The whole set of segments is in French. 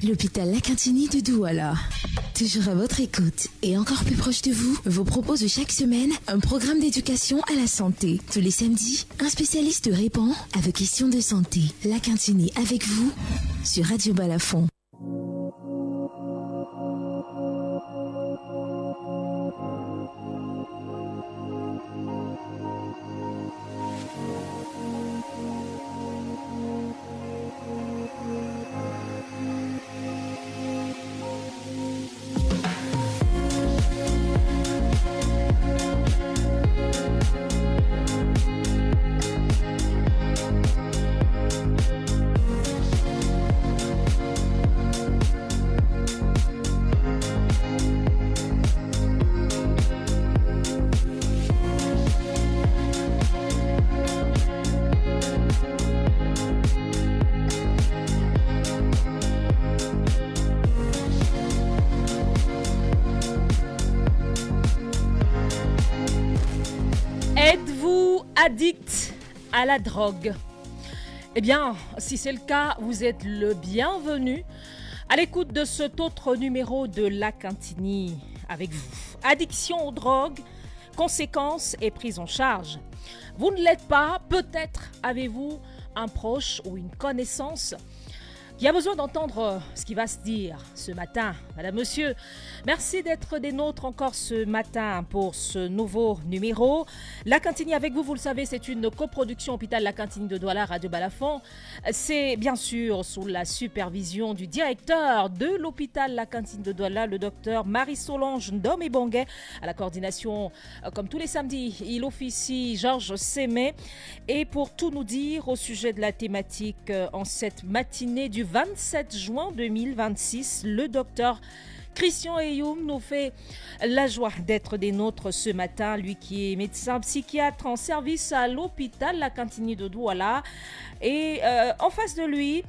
L'hôpital La Quintini de Douala. Toujours à votre écoute et encore plus proche de vous propose chaque semaine un programme d'éducation à la santé. Tous les samedis, un spécialiste répond à vos questions de santé. La Quintini avec vous sur Radio Balafon. Addict à la drogue? Eh bien, si c'est le cas, vous êtes le bienvenu à l'écoute de cet autre numéro de La Quintini avec vous. Addiction aux drogues, conséquences et prise en charge. Vous ne l'êtes pas, peut-être avez-vous un proche ou une connaissance qui a besoin d'entendre ce qui va se dire ce matin. Madame, monsieur, merci d'être des nôtres encore ce matin pour ce nouveau numéro. La Quintini avec vous, vous le savez, c'est une coproduction Hôpital La Quintini de Douala, Radio Balafon. C'est bien sûr sous la supervision du directeur de l'Hôpital La Quintini de Douala, le docteur Marie-Solange Ndom-Ebonguet. À la coordination, comme tous les samedis, il officie Georges Sémé. Et pour tout nous dire au sujet de la thématique en cette matinée du 27 juin 2026, le docteur Christian Eyoum nous fait la joie d'être des nôtres ce matin, lui qui est médecin psychiatre en service à l'hôpital La Quintini de Douala. Et en face de lui,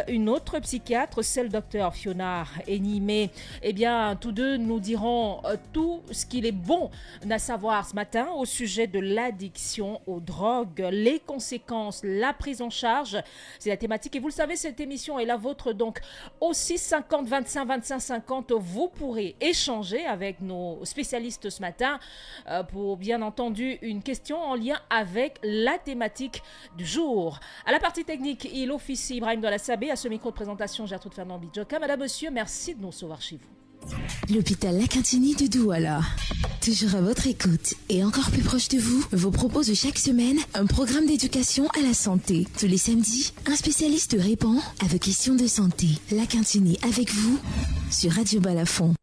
une autre psychiatre, c'est le docteur Fiona Enimé. Eh bien, tous deux nous diront tout ce qu'il est bon à savoir ce matin au sujet de l'addiction aux drogues, les conséquences, la prise en charge. C'est la thématique. Et vous le savez, cette émission est la vôtre. Donc, au 650 25 25 50, vous pourrez échanger avec nos spécialistes ce matin pour, bien entendu, une question en lien avec la thématique du jour. À la partie technique, il officie Ibrahim Dolasabé. À ce micro de présentation, Gertrude Fernand Bidjoka. Madame, monsieur, merci de nous recevoir chez vous. L'hôpital La Quintini de Douala. Toujours à votre écoute et encore plus proche de vous propose chaque semaine un programme d'éducation à la santé. Tous les samedis, un spécialiste répond à vos questions de santé. La Quintini avec vous sur Radio Balafon.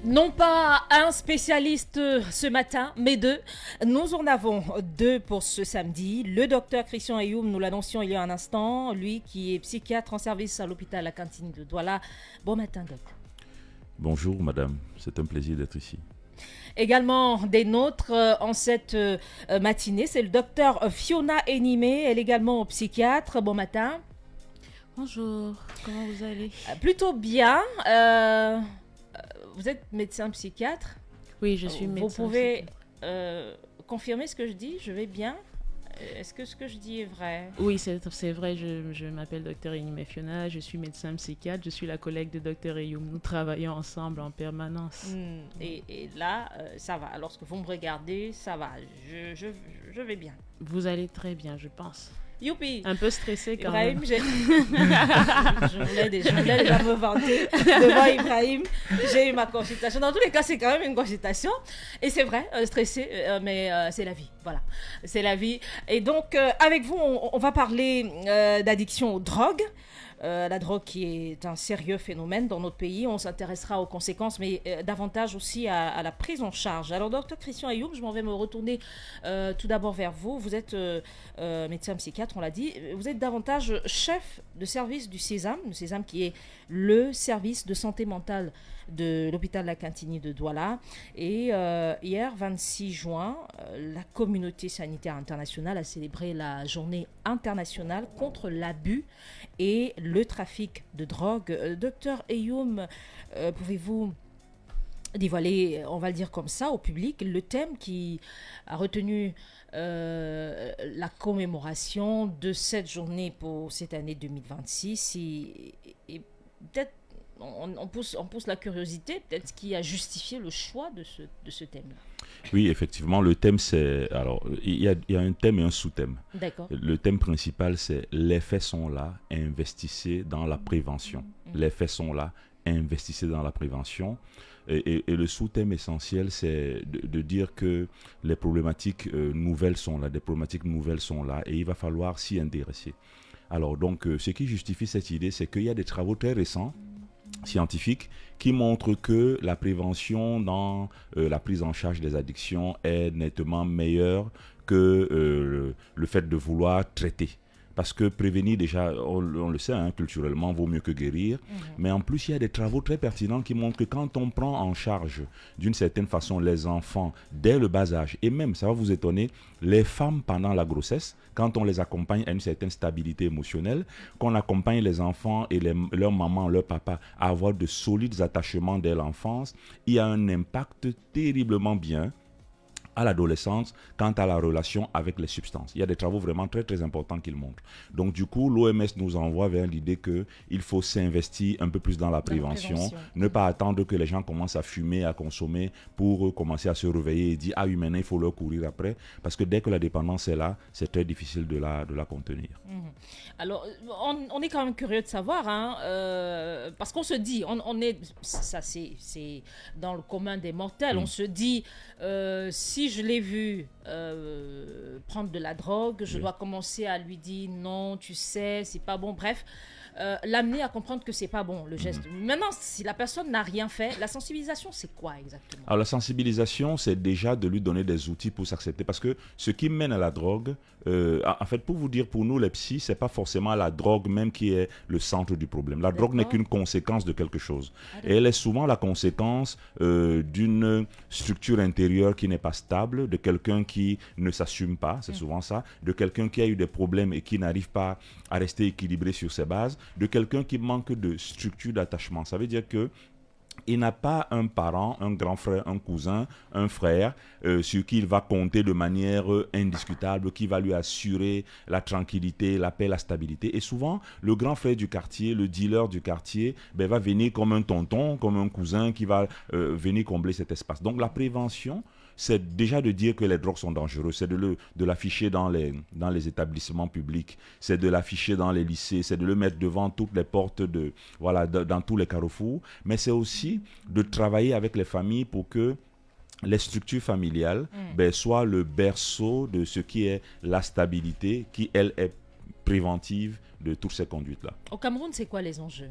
Non pas un spécialiste ce matin, mais deux. Nous en avons deux pour ce samedi. Le docteur Christian Eyoum, nous l'annoncions il y a un instant, lui qui est psychiatre en service à l'hôpital La Quintini de Douala. Bon matin, doc. Bonjour, madame. C'est un plaisir d'être ici. Également des nôtres en cette matinée, c'est le docteur Fiona Enimé, elle est également psychiatre. Bon matin. Bonjour, comment vous allez? Plutôt bien. Vous êtes médecin psychiatre? Oui, je suis médecin. Vous pouvez confirmer ce que je dis? Je vais bien? Est-ce que ce que je dis est vrai? Oui, c'est vrai. Je m'appelle Dr Enimé Fiona, je suis médecin psychiatre, je suis la collègue de Dr Eyoum. Nous travaillons ensemble en permanence. Et là, ça va. Lorsque vous me regardez, ça va. Je vais bien. Vous allez très bien, je pense. Youpi! Un peu stressé quand Ibrahim, même. je voulais déjà me vanter devant Ibrahim. J'ai eu ma consultation. Dans tous les cas, c'est quand même une consultation. Et c'est vrai, stressé, mais c'est la vie. Voilà, c'est la vie. Et donc, avec vous, on va parler d'addiction aux drogues. La drogue qui est un sérieux phénomène dans notre pays. On s'intéressera aux conséquences, mais davantage aussi à la prise en charge. Alors, docteur Christian Ayoub, je m'en vais me retourner tout d'abord vers vous. Vous êtes médecin psychiatre, on l'a dit. Vous êtes davantage chef de service du Sésame qui est le service de santé mentale de l'hôpital La Quintigny de Douala. Et hier, 26 juin, la communauté sanitaire internationale a célébré la journée internationale contre l'abus et le trafic de drogue. Docteur Ayoum, pouvez-vous dévoiler, on va le dire comme ça, au public, le thème qui a retenu la commémoration de cette journée pour cette année 2026 et peut-être on pousse la curiosité, peut-être ce qui a justifié le choix de ce thème-là. Oui, effectivement, le thème c'est... Alors, il y a un thème et un sous-thème. D'accord. Le thème principal c'est « Les faits sont là, investissez dans la prévention ». Les faits sont là, investissez dans la prévention. Et le sous-thème essentiel, c'est de dire que les problématiques nouvelles sont là, des problématiques nouvelles sont là, et il va falloir s'y intéresser. Alors, donc, ce qui justifie cette idée, c'est qu'il y a des travaux très récents, scientifiques, qui montrent que la prévention dans la prise en charge des addictions est nettement meilleure que le fait de vouloir traiter. Parce que prévenir, déjà, on le sait, hein, culturellement, vaut mieux que guérir. Mais en plus, il y a des travaux très pertinents qui montrent que quand on prend en charge, d'une certaine façon, les enfants dès le bas âge, et même, ça va vous étonner, les femmes pendant la grossesse, quand on les accompagne à une certaine stabilité émotionnelle, qu'on accompagne les enfants et leur maman, leur papa à avoir de solides attachements dès l'enfance, il y a un impact terriblement bien à l'adolescence quant à la relation avec les substances. Il y a des travaux vraiment très très importants qu'ils montrent. Donc du coup, l'OMS nous envoie vers l'idée qu'il faut s'investir un peu plus dans la prévention, ne pas attendre que les gens commencent à fumer, à consommer pour commencer à se réveiller et dire « Ah oui, maintenant il faut leur courir après » parce que dès que la dépendance est là, c'est très difficile de la contenir. Alors, on est quand même curieux de savoir, hein, parce qu'on se dit, on est, ça c'est dans le commun des mortels, on se dit, si je l'ai vu prendre de la drogue, je dois commencer à lui dire non, tu sais, c'est pas bon, bref, l'amener à comprendre que c'est pas bon, le geste. Maintenant, si la personne n'a rien fait, la sensibilisation, c'est quoi exactement? Alors la sensibilisation, c'est déjà de lui donner des outils pour s'accepter, parce que ce qui mène à la drogue, en fait, pour vous dire, pour nous les psys, c'est pas forcément la drogue même qui est le centre du problème. La drogue n'est qu'une conséquence de quelque chose. Et elle est souvent la conséquence d'une structure intérieure qui n'est pas stable, de quelqu'un qui ne s'assume pas, c'est souvent ça, de quelqu'un qui a eu des problèmes et qui n'arrive pas à rester équilibré sur ses bases, de quelqu'un qui manque de structure d'attachement. Ça veut dire que il n'a pas un parent, un grand frère, un cousin, un frère sur qui il va compter de manière indiscutable, qui va lui assurer la tranquillité, la paix, la stabilité. Et souvent, le grand frère du quartier, le dealer du quartier, va venir comme un tonton, comme un cousin qui va venir combler cet espace. Donc la prévention, c'est déjà de dire que les drogues sont dangereuses, c'est de l'afficher dans les établissements publics, c'est de l'afficher dans les lycées, c'est de le mettre devant toutes les portes, dans tous les carrefours, mais c'est aussi de travailler avec les familles pour que les structures familiales soient le berceau de ce qui est la stabilité, qui, elle, est préventive de toutes ces conduites-là. Au Cameroun, c'est quoi les enjeux?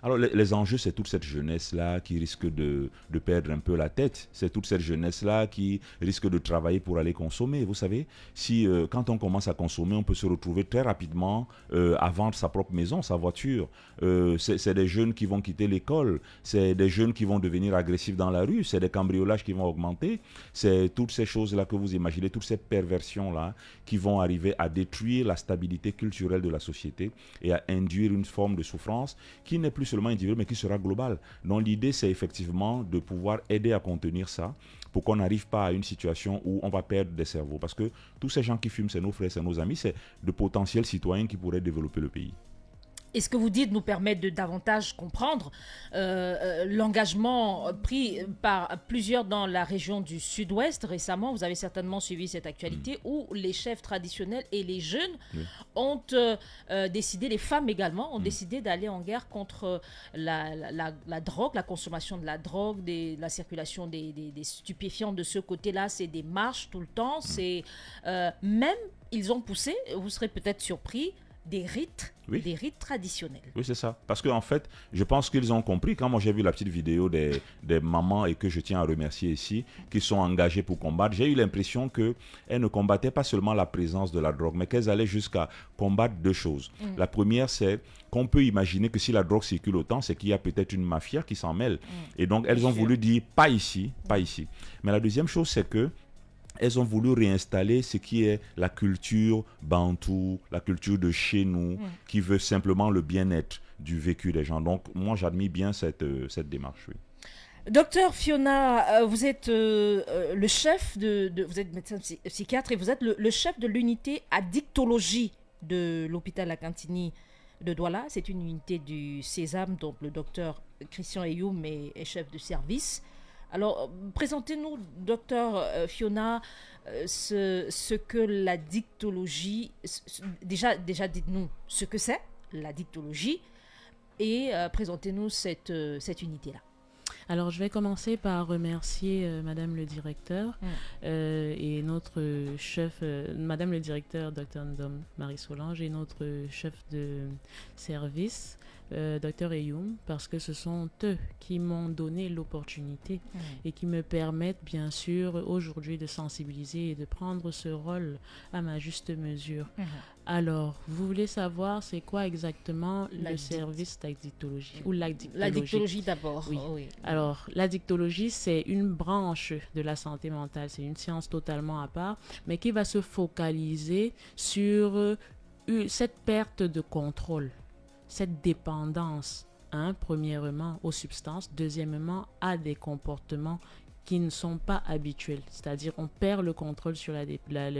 Alors les enjeux, c'est toute cette jeunesse-là qui risque de perdre un peu la tête. C'est toute cette jeunesse-là qui risque de travailler pour aller consommer. Vous savez, quand on commence à consommer, on peut se retrouver très rapidement à vendre sa propre maison, sa voiture. C'est des jeunes qui vont quitter l'école. C'est des jeunes qui vont devenir agressifs dans la rue. C'est des cambriolages qui vont augmenter. C'est toutes ces choses-là que vous imaginez, toutes ces perversions-là qui vont arriver à détruire la stabilité culturelle de la société et à induire une forme de souffrance qui n'est plus seulement individuelle, mais qui sera globale. Donc l'idée, c'est effectivement de pouvoir aider à contenir ça pour qu'on n'arrive pas à une situation où on va perdre des cerveaux. Parce que tous ces gens qui fument, c'est nos frères, c'est nos amis, c'est de potentiels citoyens qui pourraient développer le pays. Et ce que vous dites nous permet de davantage comprendre l'engagement pris par plusieurs dans la région du Sud-Ouest récemment. Vous avez certainement suivi cette actualité où les chefs traditionnels et les jeunes ont décidé, les femmes également, ont décidé d'aller en guerre contre la drogue, la consommation de la drogue, la circulation des stupéfiants de ce côté-là. C'est des marches tout le temps. C'est même, ils ont poussé, vous serez peut-être surpris, des rites Oui. des rites traditionnels. Oui, c'est ça. Parce qu'en fait, je pense qu'ils ont compris, quand moi j'ai vu la petite vidéo des mamans, et que je tiens à remercier ici, qui sont engagées pour combattre, j'ai eu l'impression qu'elles ne combattaient pas seulement la présence de la drogue, mais qu'elles allaient jusqu'à combattre deux choses. La première, c'est qu'on peut imaginer que si la drogue circule autant, c'est qu'il y a peut-être une mafia qui s'en mêle. Et donc, elles ont voulu dire, pas ici, pas ici. Mais la deuxième chose, c'est que elles ont voulu réinstaller ce qui est la culture bantou, la culture de chez nous, qui veut simplement le bien-être du vécu des gens. Donc, moi, j'admire bien cette démarche. Oui. Docteur Fiona, vous êtes le chef vous êtes médecin psychiatre et vous êtes le chef de l'unité addictologie de l'hôpital Akantini de Douala. C'est une unité du Sésame, donc le docteur Christian Eyoum est chef de service. Alors, présentez-nous, docteur Fiona, ce que la dictologie... Déjà dites-nous ce que c'est, la dictologie, et présentez-nous cette unité-là. Alors, je vais commencer par remercier Madame le directeur et notre chef, Madame le directeur, Dr Ndom Marie Solange, et notre chef de service, Dr Eyoum, parce que ce sont eux qui m'ont donné l'opportunité et qui me permettent bien sûr aujourd'hui de sensibiliser et de prendre ce rôle à ma juste mesure. Alors, vous voulez savoir c'est quoi exactement le service d'addictologie ou l'addictologie? L'addictologie d'abord. Oui. Oh, oui. Alors, l'addictologie, c'est une branche de la santé mentale, c'est une science totalement à part, mais qui va se focaliser sur cette perte de contrôle, cette dépendance, premièrement aux substances, deuxièmement à des comportements qui ne sont pas habituels, c'est-à-dire on perd le contrôle sur la dépendance.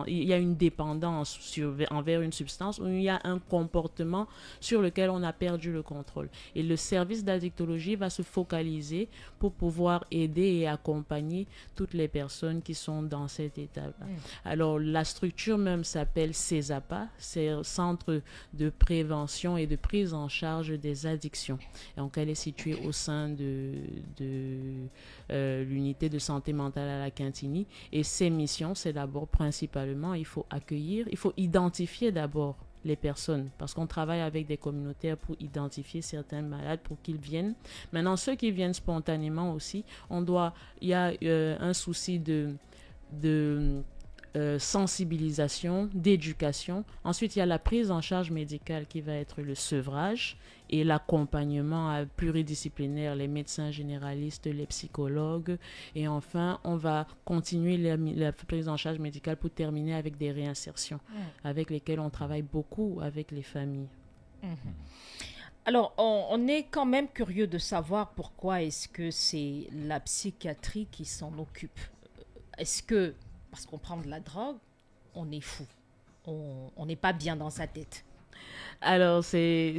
Il y a une dépendance envers une substance ou il y a un comportement sur lequel on a perdu le contrôle. Et le service d'addictologie va se focaliser pour pouvoir aider et accompagner toutes les personnes qui sont dans cette étape-là. Alors la structure même s'appelle CESAPA, c'est Centre de prévention et de prise en charge des addictions. Et donc elle est située au sein de l'unité de santé mentale à la Cantini, et ses missions, c'est d'abord principalement, il faut identifier d'abord les personnes, parce qu'on travaille avec des communautaires pour identifier certains malades pour qu'ils viennent. Maintenant, ceux qui viennent spontanément aussi, il y a un souci de sensibilisation, d'éducation. Ensuite, il y a la prise en charge médicale qui va être le sevrage et l'accompagnement pluridisciplinaire, les médecins généralistes, les psychologues. Et enfin, on va continuer la prise en charge médicale pour terminer avec des réinsertions avec lesquelles on travaille beaucoup avec les familles. Alors, on est quand même curieux de savoir pourquoi est-ce que c'est la psychiatrie qui s'en occupe. Est-ce que parce qu'on prend de la drogue, on est fou, on n'est pas bien dans sa tête? Alors, c'est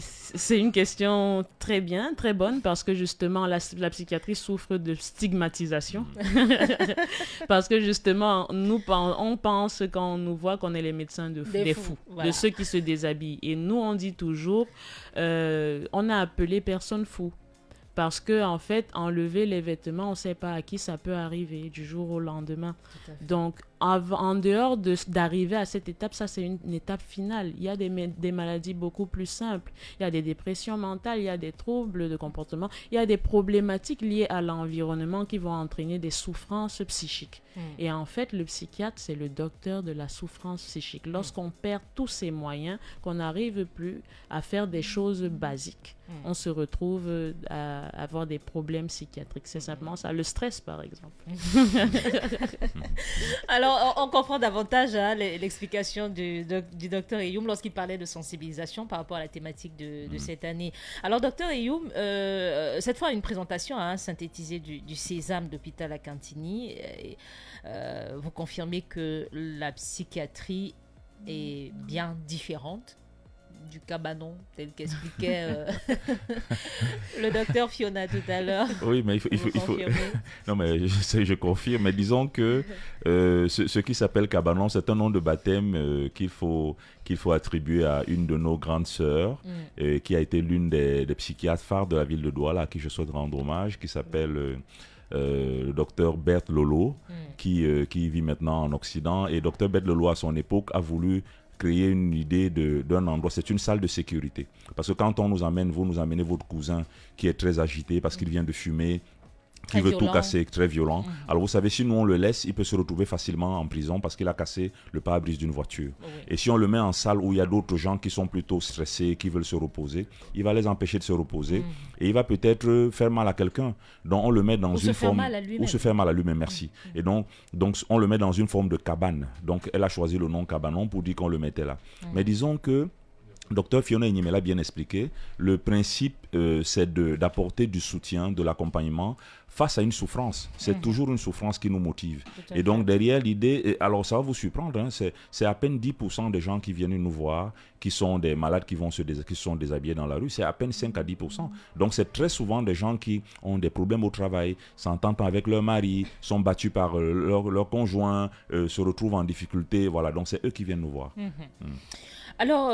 une question très bonne, parce que justement, la psychiatrie souffre de stigmatisation. Parce que justement, on pense quand on nous voit qu'on est les médecins des fous, voilà. De ceux qui se déshabillent. Et nous, on dit toujours, on a appelé personne fou. Parce que en fait, enlever les vêtements, on ne sait pas à qui ça peut arriver du jour au lendemain. Donc, en dehors d'arriver à cette étape, ça c'est une étape finale. Il y a des maladies beaucoup plus simples. Il y a des dépressions mentales, il y a des troubles de comportement, il y a des problématiques liées à l'environnement qui vont entraîner des souffrances psychiques. Et en fait, le psychiatre, c'est le docteur de la souffrance psychique. Lorsqu'on perd tous ces moyens, qu'on n'arrive plus à faire des choses basiques, on se retrouve à avoir des problèmes psychiatriques. C'est simplement ça. Le stress, par exemple. Alors, on comprend davantage l'explication du docteur Eyoum lorsqu'il parlait de sensibilisation par rapport à la thématique de cette année. Alors, docteur Eyoum, cette fois, une présentation synthétisée du Sésame d'hôpital à Cantini. Vous confirmez que la psychiatrie est bien différente du cabanon, tel qu'expliquait le docteur Fiona tout à l'heure. Oui, mais il faut... Non, mais je confirme. Mais disons que ce qui s'appelle cabanon, c'est un nom de baptême qu'il faut attribuer à une de nos grandes sœurs, qui a été l'une des psychiatres phares de la ville de Douala, à qui je souhaite rendre hommage, qui s'appelle... le docteur Berthe Lolo, qui vit maintenant en Occident. Et docteur Berthe Lolo, à son époque, a voulu créer une idée d'un endroit. C'est une salle de sécurité. Parce que quand on nous amène, vous nous amenez votre cousin qui est très agité parce qu'il vient de fumer, qui veut tout casser, très violent. Alors vous savez, si nous on le laisse, il peut se retrouver facilement en prison parce qu'il a cassé le pare-brise d'une voiture. Et si on le met en salle où il y a d'autres gens qui sont plutôt stressés, qui veulent se reposer, il va les empêcher de se reposer et il va peut-être faire mal à quelqu'un. Donc on le met dans une forme... Ou se faire mal à lui-même, merci. Et donc on le met dans une forme de cabane. Donc elle a choisi le nom cabanon pour dire qu'on le mettait là. Mais disons que Docteur Fiona Ignime l'a bien expliqué. Le principe, c'est d'apporter du soutien, de l'accompagnement face à une souffrance. C'est toujours une souffrance qui nous motive. Et donc, derrière l'idée, alors ça va vous surprendre, hein, c'est à peine 10% des gens qui viennent nous voir, qui sont des malades qui sont déshabillés dans la rue. C'est à peine 5 à 10%. Donc, c'est très souvent des gens qui ont des problèmes au travail, s'entendent avec leur mari, sont battus par leur conjoint, se retrouvent en difficulté. Voilà, donc c'est eux qui viennent nous voir. Alors,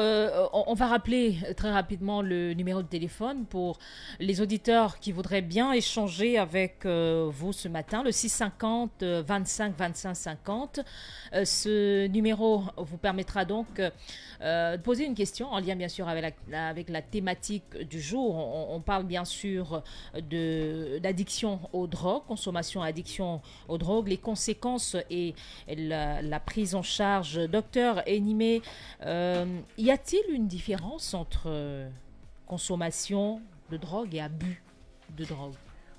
on va rappeler très rapidement le numéro de téléphone pour les auditeurs qui voudraient bien échanger avec vous ce matin, le 650 25 25 50. Ce numéro vous permettra donc de poser une question en lien bien sûr avec la thématique du jour. On parle bien sûr d'addiction aux drogues, consommation, addiction aux drogues, les conséquences et la prise en charge. Docteur Ignime, y a-t-il une différence entre consommation de drogue et abus de drogue?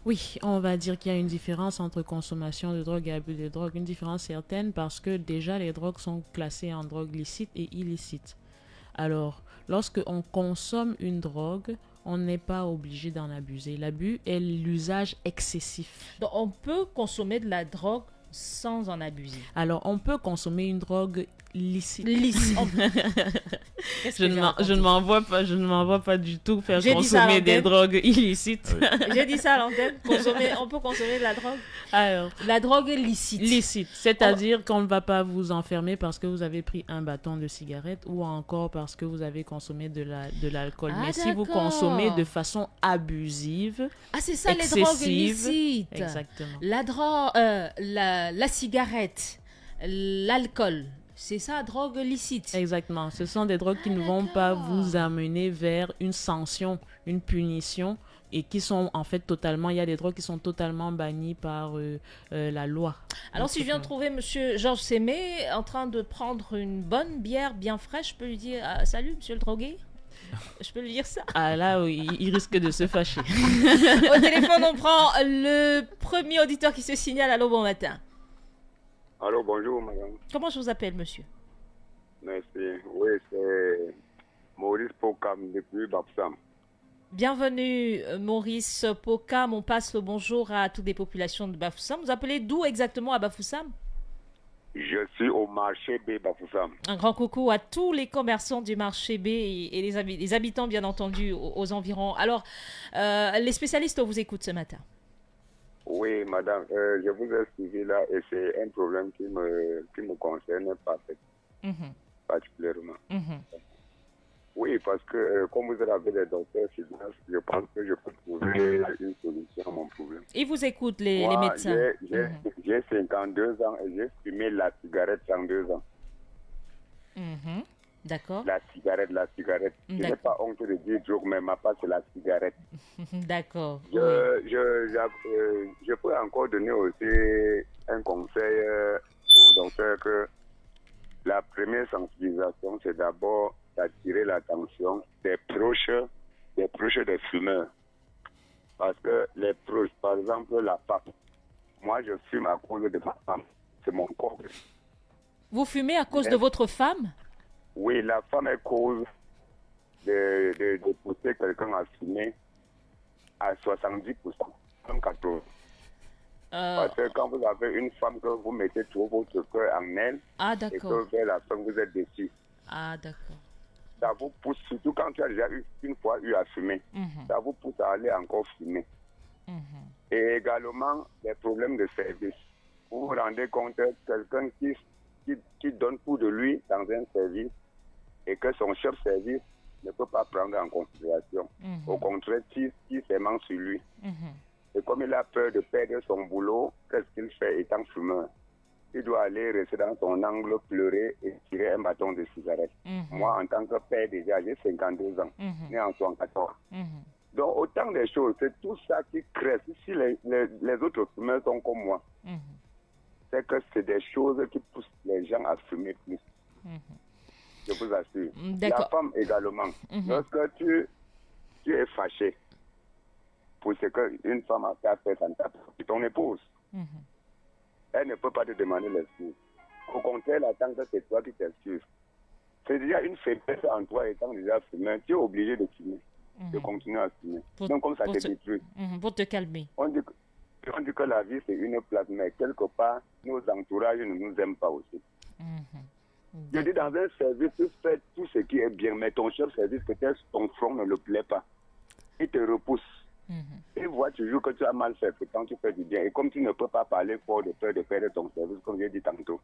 Oui, on va dire qu'il y a une différence entre consommation de drogue et abus de drogue, une différence certaine parce que déjà les drogues sont classées en drogue licite et illicite. Alors, lorsque on consomme une drogue, on n'est pas obligé d'en abuser. L'abus est l'usage excessif. Donc, on peut consommer de la drogue sans en abuser. Alors, on peut consommer une drogue licite. Je ne m'en vois pas du tout faire consommer des drogues illicites. Oui. J'ai dit ça à l'antenne. On peut consommer de la drogue. Alors, la drogue licite. Licite, c'est-à-dire qu'on ne va pas vous enfermer parce que vous avez pris un bâton de cigarette ou encore parce que vous avez consommé de l'alcool. Mais si vous consommez de façon abusive, c'est ça excessive, les drogues licites. Exactement. La drogue, la cigarette, l'alcool. C'est ça, drogue licite. Exactement. Ce sont des drogues qui ne vont pas vous amener vers une sanction, une punition, et qui sont en fait totalement... Il y a des drogues qui sont totalement bannies par la loi. Alors, si je viens de trouver Monsieur Georges Sémé en train de prendre une bonne bière bien fraîche, je peux lui dire « Salut, monsieur le drogué ». Je peux lui dire ça? Ah là, il risque de se fâcher. Au téléphone, on prend le premier auditeur qui se signale. Allô, bon matin. Allô, bonjour, madame. Comment je vous appelle, monsieur? Merci. Oui, c'est Maurice Pokam depuis Bafoussam. Bienvenue, Maurice Pokam. On passe le bonjour à toutes les populations de Bafoussam. Vous appelez d'où exactement à Bafoussam? Je suis au marché B Bafoussam. Un grand coucou à tous les commerçants du marché B et les habitants, bien entendu, aux environs. Alors, les spécialistes vous écoutent ce matin. Oui, madame, je vous ai suivi là et c'est un problème qui me concerne particulièrement. Oui, parce que comme vous avez des docteurs, je pense que je peux trouver une solution à mon problème. Ils vous écoutent, les médecins. J'ai 52 ans et j'ai fumé la cigarette pendant 2 ans. D'accord. La cigarette. Je n'ai pas honte de dire drogue, mais ma part, c'est la cigarette. D'accord. Je peux encore donner aussi un conseil au docteur que la première sensibilisation, c'est d'abord d'attirer l'attention des proches des fumeurs. Parce que les proches, par exemple la femme, moi je fume à cause de ma femme, c'est mon corps. Vous fumez à cause de votre femme? Oui, la femme est cause de pousser quelqu'un à fumer à 70%, comme 80%. Parce que quand vous avez une femme que vous mettez tout votre cœur en elle, et que vers la fin vous êtes déçu. Ah, d'accord. Ça vous pousse, surtout quand tu as déjà une fois eu à fumer, ça vous pousse à aller encore fumer. Et également, les problèmes de service. Vous vous rendez compte que quelqu'un qui donne tout de lui dans un service et que son chef service ne peut pas prendre en considération. Au contraire, tire ses sur lui. Et comme il a peur de perdre son boulot, qu'est-ce qu'il fait étant fumeur? il doit aller rester dans son angle, pleurer et tirer un bâton de cigarette. Moi, en tant que père, déjà, j'ai 52 ans, né en 74. Donc, autant de choses, c'est tout ça qui crée. Si les autres fumeurs sont comme moi, c'est que c'est des choses qui poussent les gens à fumer plus. Je vous assure. La femme également. Lorsque tu es fâché pour ce qu'une femme a fait à ton épouse, elle ne peut pas te demander l'excuse. Au contraire, elle attend que c'est toi qui t'excuses. C'est déjà une faiblesse en toi étant déjà fumeur. Tu es obligé de fumer, de continuer à fumer. Donc comme ça te détruit. Pour te calmer. On dit que la vie c'est une place, mais quelque part, nos entourages ne nous aiment pas aussi. Je dis, dans un service, tu fais tout ce qui est bien, mais ton chef service, peut-être ton front ne le plaît pas. Il te repousse. Il voit toujours que tu as mal fait, pourtant tu fais du bien. Et comme tu ne peux pas parler fort de peur de perdre ton service, comme j'ai dit tantôt.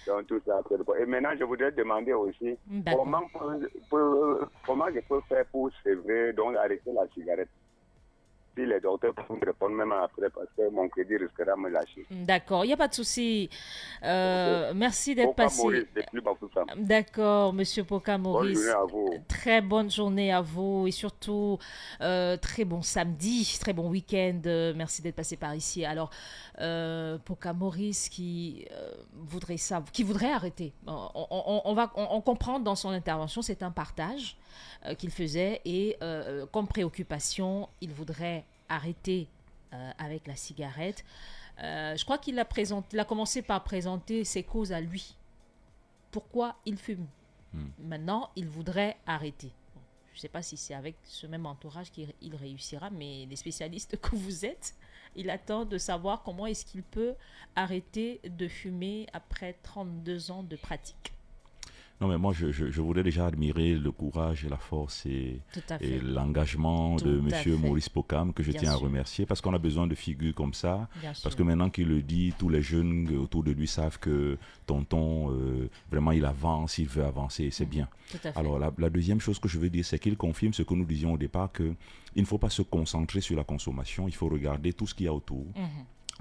Donc tout ça, et maintenant, je voudrais demander aussi comment je peux faire pour sévrer, donc arrêter la cigarette. Si les docteurs peuvent me répondre même après, parce que mon crédit risquera de me lâcher. D'accord, il n'y a pas de souci. Merci d'être passé. D'accord, Monsieur Poka Maurice. Bonne journée à vous. Très bonne journée à vous et surtout très bon samedi, très bon week-end. Merci d'être passé par ici. Alors, Poka Maurice qui voudrait arrêter. On comprend dans son intervention, c'est un partage qu'il faisait et comme préoccupation, il voudrait arrêter avec la cigarette. Je crois qu'il a commencé par présenter ses causes à lui. Pourquoi il fume. Maintenant, il voudrait arrêter. Bon, je ne sais pas si c'est avec ce même entourage qu'il réussira, mais les spécialistes que vous êtes, il attend de savoir comment est-ce qu'il peut arrêter de fumer après 32 ans de pratique. Non, mais moi, je voudrais déjà admirer le courage et la force et l'engagement de M. Maurice Pokam, que je tiens à remercier, parce qu'on a besoin de figures comme ça, parce que maintenant qu'il le dit, tous les jeunes autour de lui savent que tonton, vraiment, il avance, il veut avancer, et c'est bien. Alors, la deuxième chose que je veux dire, c'est qu'il confirme ce que nous disions au départ, qu'il ne faut pas se concentrer sur la consommation, il faut regarder tout ce qu'il y a autour.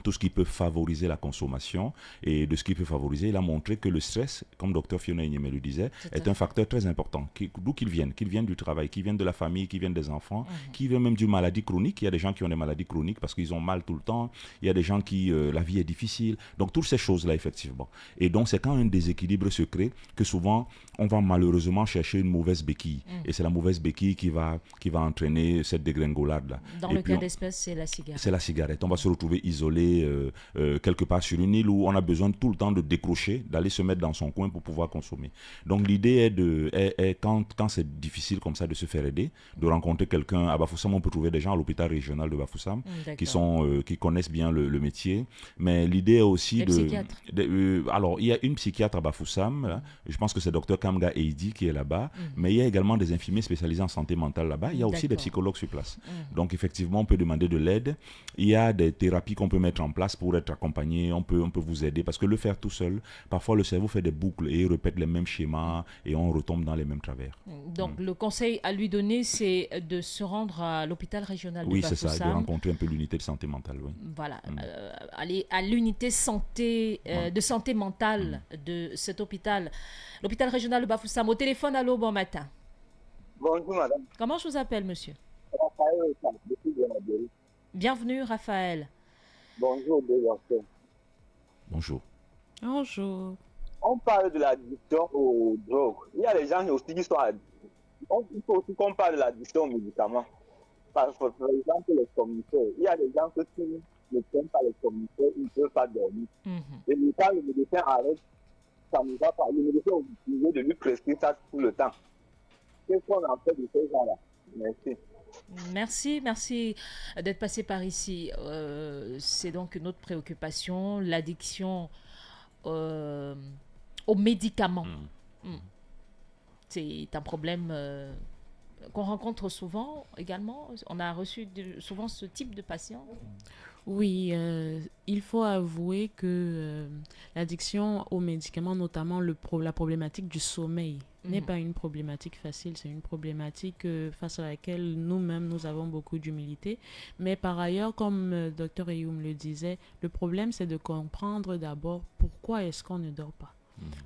Tout ce qui peut favoriser la consommation et de ce qui peut favoriser. Il a montré que le stress, comme Dr Fiona Inyeme le disait, est un facteur très important. D'où qu'il vienne du travail, qu'il vienne de la famille, qu'il vienne des enfants, qu'il vienne même d'une maladie chronique. Il y a des gens qui ont des maladies chroniques parce qu'ils ont mal tout le temps. Il y a des gens qui, la vie est difficile. Donc toutes ces choses-là, effectivement. Et donc c'est quand un déséquilibre se crée que souvent on va malheureusement chercher une mauvaise béquille. Et c'est la mauvaise béquille qui va entraîner cette dégringolade-là. Dans le cas d'espèce, c'est la cigarette. C'est la cigarette. On va se retrouver isolé quelque part sur une île où on a besoin tout le temps de décrocher, d'aller se mettre dans son coin pour pouvoir consommer. Donc l'idée est quand c'est difficile comme ça de se faire aider, de rencontrer quelqu'un. À Bafoussam, on peut trouver des gens à l'hôpital régional de Bafoussam qui connaissent bien le métier. Mais l'idée est aussi alors il y a une psychiatre à Bafoussam, je pense que c'est Dr Kamga Eidi qui est là-bas, mais il y a également des infirmiers spécialisés en santé mentale là-bas. Il y a aussi des psychologues sur place. Donc effectivement, on peut demander de l'aide. Il y a des thérapies qu'on peut mettre en place pour être accompagné, on peut vous aider, parce que le faire tout seul, parfois le cerveau fait des boucles et il répète les mêmes schémas et on retombe dans les mêmes travers. Donc le conseil à lui donner, c'est de se rendre à l'hôpital régional de Bafoussam. Oui, c'est ça, de rencontrer un peu l'unité de santé mentale. Oui. Voilà, aller à l'unité de santé mentale de cet hôpital, l'hôpital régional de Bafoussam. Au téléphone, allô, bon matin. Bonjour madame. Comment je vous appelle, monsieur? Raphaël, bienvenue, Raphaël. Bonjour, docteur. Bonjour. Bonjour. On parle de l'addiction aux drogues. Il y a des gens aussi qui sont addicts. Il faut aussi qu'on parle de l'addiction aux médicaments. Par exemple, les somnifères. Il y a des gens qui ne prennent pas les somnifères, ils ne peuvent pas dormir. Et quand le médecin arrête, ça ne va pas. Le médecin est obligé de lui prescrire ça tout le temps. Qu'est-ce qu'on en fait de ces gens-là? Merci. Merci d'être passé par ici. C'est donc une autre préoccupation, l'addiction aux médicaments. C'est un problème qu'on rencontre souvent également. On a reçu souvent ce type de patients. Oui, il faut avouer que l'addiction aux médicaments, notamment la problématique du sommeil, n'est pas une problématique facile. C'est une problématique face à laquelle nous-mêmes, nous avons beaucoup d'humilité. Mais par ailleurs, comme Dr Eyoum le disait, le problème, c'est de comprendre d'abord pourquoi est-ce qu'on ne dort pas.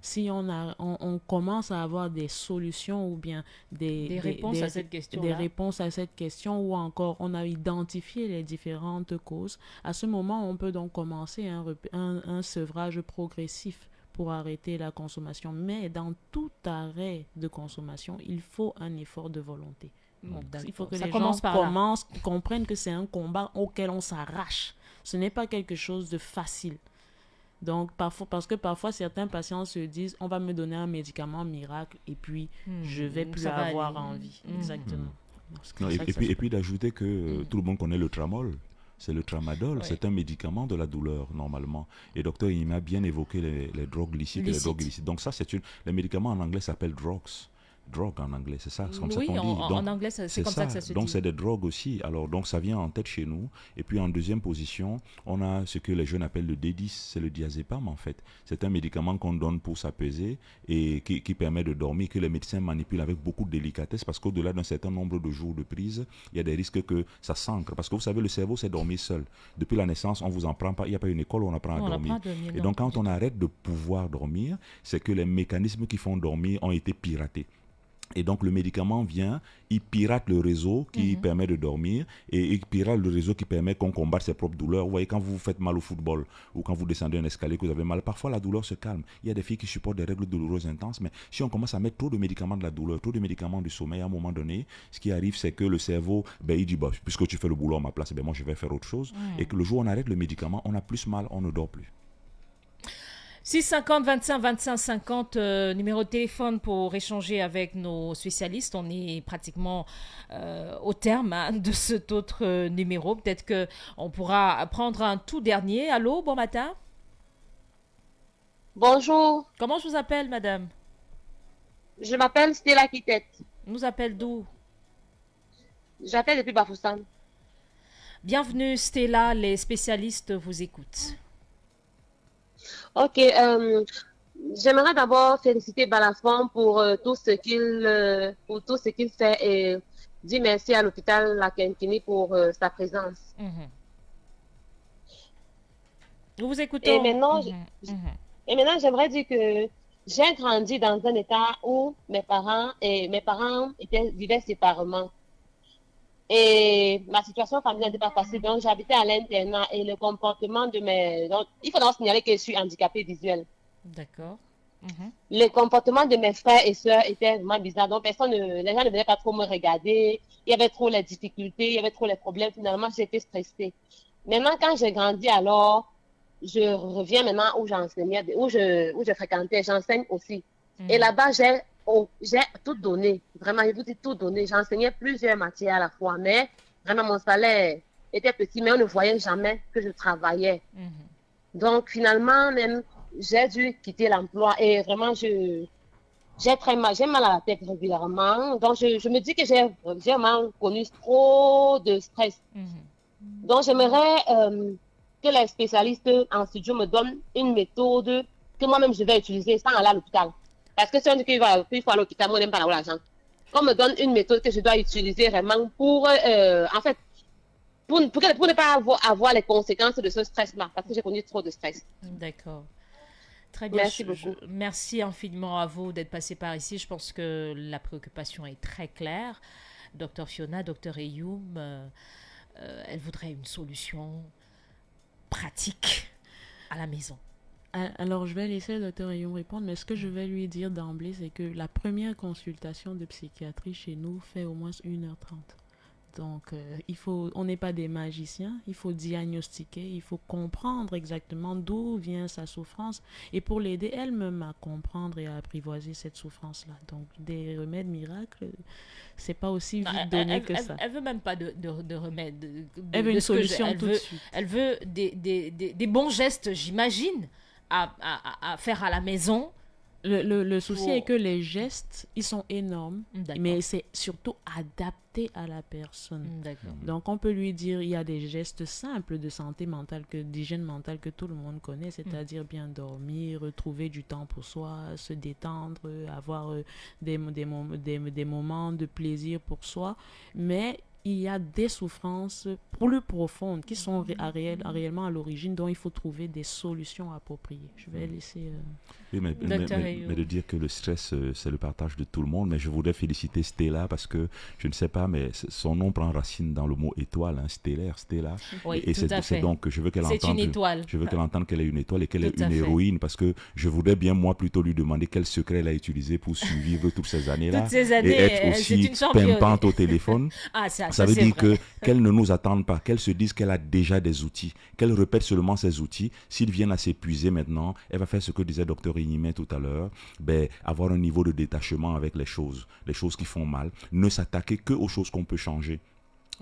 Si on commence à avoir des solutions ou bien des réponses à cette question, des réponses à cette question, ou encore on a identifié les différentes causes, à ce moment, on peut donc commencer un sevrage progressif pour arrêter la consommation. Mais dans tout arrêt de consommation, il faut un effort de volonté. Donc, il faut que les gens comprennent que c'est un combat auquel on s'arrache. Ce n'est pas quelque chose de facile. Donc, parce que parfois, certains patients se disent, on va me donner un médicament miracle et puis je vais plus avoir envie. Exactement. Non, et puis d'ajouter que tout le monde connaît le tramol. C'est le tramadol, c'est un médicament de la douleur, normalement. Et docteur, il m'a bien évoqué les drogues licites et les drogues illicites. Donc ça, les médicaments en anglais s'appellent drugs. Drogue en anglais, c'est ça, comme ça qu'on dit. Donc, en anglais, c'est comme ça que ça se dit. Donc c'est des drogues aussi. Alors donc ça vient en tête chez nous. Et puis en deuxième position, on a ce que les jeunes appellent le D10, c'est le diazépam en fait. C'est un médicament qu'on donne pour s'apaiser et qui permet de dormir, que les médecins manipulent avec beaucoup de délicatesse parce qu'au-delà d'un certain nombre de jours de prise, il y a des risques que ça s'ancre. Parce que vous savez, le cerveau c'est dormir seul. Depuis la naissance, on vous en prend pas. Il n'y a pas une école où on apprend à dormir. Et donc quand on arrête de pouvoir dormir, c'est que les mécanismes qui font dormir ont été piratés. Et donc le médicament vient, il pirate le réseau qui permet de dormir et il pirate le réseau qui permet qu'on combatte ses propres douleurs. Vous voyez, quand vous faites mal au football ou quand vous descendez un escalier, que vous avez mal, parfois la douleur se calme. Il y a des filles qui supportent des règles douloureuses intenses, mais si on commence à mettre trop de médicaments de la douleur, trop de médicaments du sommeil, à un moment donné, ce qui arrive, c'est que le cerveau, il dit, puisque tu fais le boulot à ma place, moi je vais faire autre chose. Et que le jour où on arrête le médicament, on a plus mal, on ne dort plus. 650 25 25 50, numéro de téléphone pour échanger avec nos spécialistes. On est pratiquement au terme de cet autre numéro. Peut-être qu'on pourra prendre un tout dernier. Allô, bon matin. Bonjour. Comment je vous appelle, madame? Je m'appelle Stella Kitette. Nous appelle d'où? J'appelle depuis Bafoussam. Bienvenue, Stella. Les spécialistes vous écoutent. Ok, j'aimerais d'abord féliciter Balafon pour tout ce qu'il fait et dire merci à l'hôpital La Quintini pour sa présence. Nous vous écoutons. Et maintenant, j'aimerais dire que j'ai grandi dans un état où mes parents vivaient séparément. Et ma situation familiale n'était pas facile, donc j'habitais à l'internat et le comportement de donc, il faut donc signaler que je suis handicapée visuelle. D'accord. Le comportement de mes frères et sœurs était vraiment bizarre, donc les gens ne venaient pas trop me regarder, il y avait trop les difficultés, il y avait trop les problèmes, finalement j'étais stressée. Maintenant, quand j'ai grandi, alors, je reviens maintenant où j'enseignais, où je fréquentais, j'enseigne aussi. Et là-bas, j'ai tout donné, vraiment, je vous dis tout donné. J'enseignais plusieurs matières à la fois, mais vraiment, mon salaire était petit, mais on ne voyait jamais que je travaillais. Donc, finalement, même, j'ai dû quitter l'emploi et vraiment, j'ai mal à la tête régulièrement. Donc, je me dis que j'ai vraiment connu trop de stress. Donc, j'aimerais que les spécialistes en studio me donnent une méthode que moi-même je vais utiliser sans aller à l'hôpital. Parce que si on dit qu'il faut aller à l'hôpital, moi, on n'aime pas l'argent. Qu'on me donne une méthode que je dois utiliser vraiment pour, en fait, pour ne pas avoir les conséquences de ce stress-là, parce que j'ai connu trop de stress. D'accord. Très bien. Merci beaucoup. Merci infiniment à vous d'être passé par ici. Je pense que la préoccupation est très claire. Docteur Fiona, docteur Eyoum, elle voudrait une solution pratique à la maison. Alors, je vais laisser le docteur Eyoum répondre, mais ce que je vais lui dire d'emblée, c'est que la première consultation de psychiatrie chez nous fait au moins 1h30. Donc, on n'est pas des magiciens, il faut diagnostiquer, il faut comprendre exactement d'où vient sa souffrance et pour l'aider elle-même à comprendre et à apprivoiser cette souffrance-là. Donc, des remèdes miracles, c'est pas aussi vite donné que ça. Elle veut même pas de remède. Elle veut une solution tout de suite. Elle veut des bons gestes, j'imagine, à faire à la maison Le souci est que les gestes, ils sont énormes, D'accord. mais c'est surtout adapté à la personne. D'accord. Donc, on peut lui dire, il y a des gestes simples de santé mentale, d'hygiène mentale que tout le monde connaît, c'est-à-dire bien dormir, retrouver du temps pour soi, se détendre, avoir des moments de plaisir pour soi. Mais il y a des souffrances plus profondes qui sont réellement à l'origine, dont il faut trouver des solutions appropriées. Je vais laisser... Oui, mais de dire que le stress, c'est le partage de tout le monde. Mais je voudrais féliciter Stella parce que, je ne sais pas, mais son nom prend racine dans le mot étoile, hein, stellaire, Stella. Oui, et tout à fait. c'est donc, je veux qu'elle C'est entende, une étoile. Je veux qu'elle entende qu'elle est une étoile et qu'elle est Tout à une fait. héroïne, parce que je voudrais bien, moi, plutôt lui demander quel secret elle a utilisé pour survivre toutes ces années-là. Toutes ces années, et être c'est aussi une championne. pimpante au téléphone. Ah, ça Ça veut c'est dire vrai. qu'elle ne nous attende pas, qu'elle se dise qu'elle a déjà des outils, qu'elle répète seulement ses outils. S'ils viennent à s'épuiser maintenant, elle va faire ce que disait Dr Inimet tout à l'heure, avoir un niveau de détachement avec les choses qui font mal, ne s'attaquer que aux choses qu'on peut changer.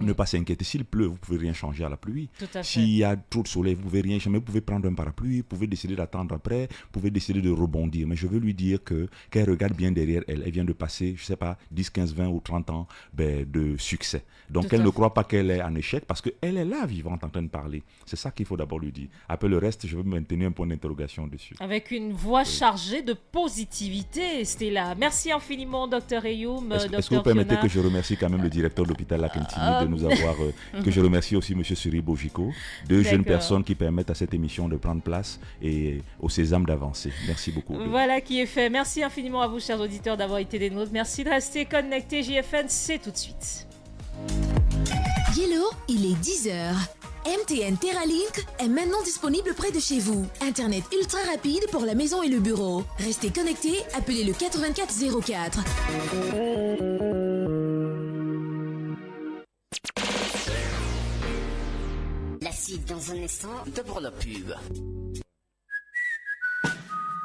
Ne pas s'inquiéter. S'il pleut, vous ne pouvez rien changer à la pluie. Tout à fait. S'il y a trop de soleil, vous ne pouvez rien changer. Vous pouvez prendre un parapluie, vous pouvez décider d'attendre après, vous pouvez décider de rebondir. Mais je veux lui dire qu'elle regarde bien derrière elle. Elle vient de passer, je ne sais pas, 10, 15, 20 ou 30 ans de succès. Donc elle ne croit pas qu'elle est en échec parce qu'elle est là, vivante, en train de parler. C'est ça qu'il faut d'abord lui dire. Après le reste, je veux maintenir un point d'interrogation dessus. Avec une voix chargée de positivité, Stella. Merci infiniment, Dr Eyoum. Est-ce que vous permettez que je remercie quand même le directeur de l'hôpital La Cantine de nous avoir, que je remercie aussi M. Cyril Bojiko, deux jeunes personnes qui permettent à cette émission de prendre place et au sésame d'avancer. Merci beaucoup. Voilà qui est fait. Merci infiniment à vous, chers auditeurs, d'avoir été des nôtres. Merci de rester connectés. JFN, c'est tout de suite. Hello, il est 10h. MTN TerraLink est maintenant disponible près de chez vous. Internet ultra rapide pour la maison et le bureau. Restez connectés, appelez le 8404. La suite dans un instant. D'abord la pub.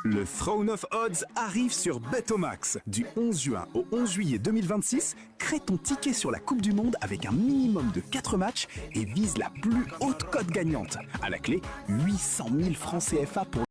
Le Throne of Odds arrive sur Betomax. Du 11 juin au 11 juillet 2026, crée ton ticket sur la Coupe du Monde avec un minimum de 4 matchs et vise la plus haute cote gagnante. À la clé, 800 000 francs CFA pour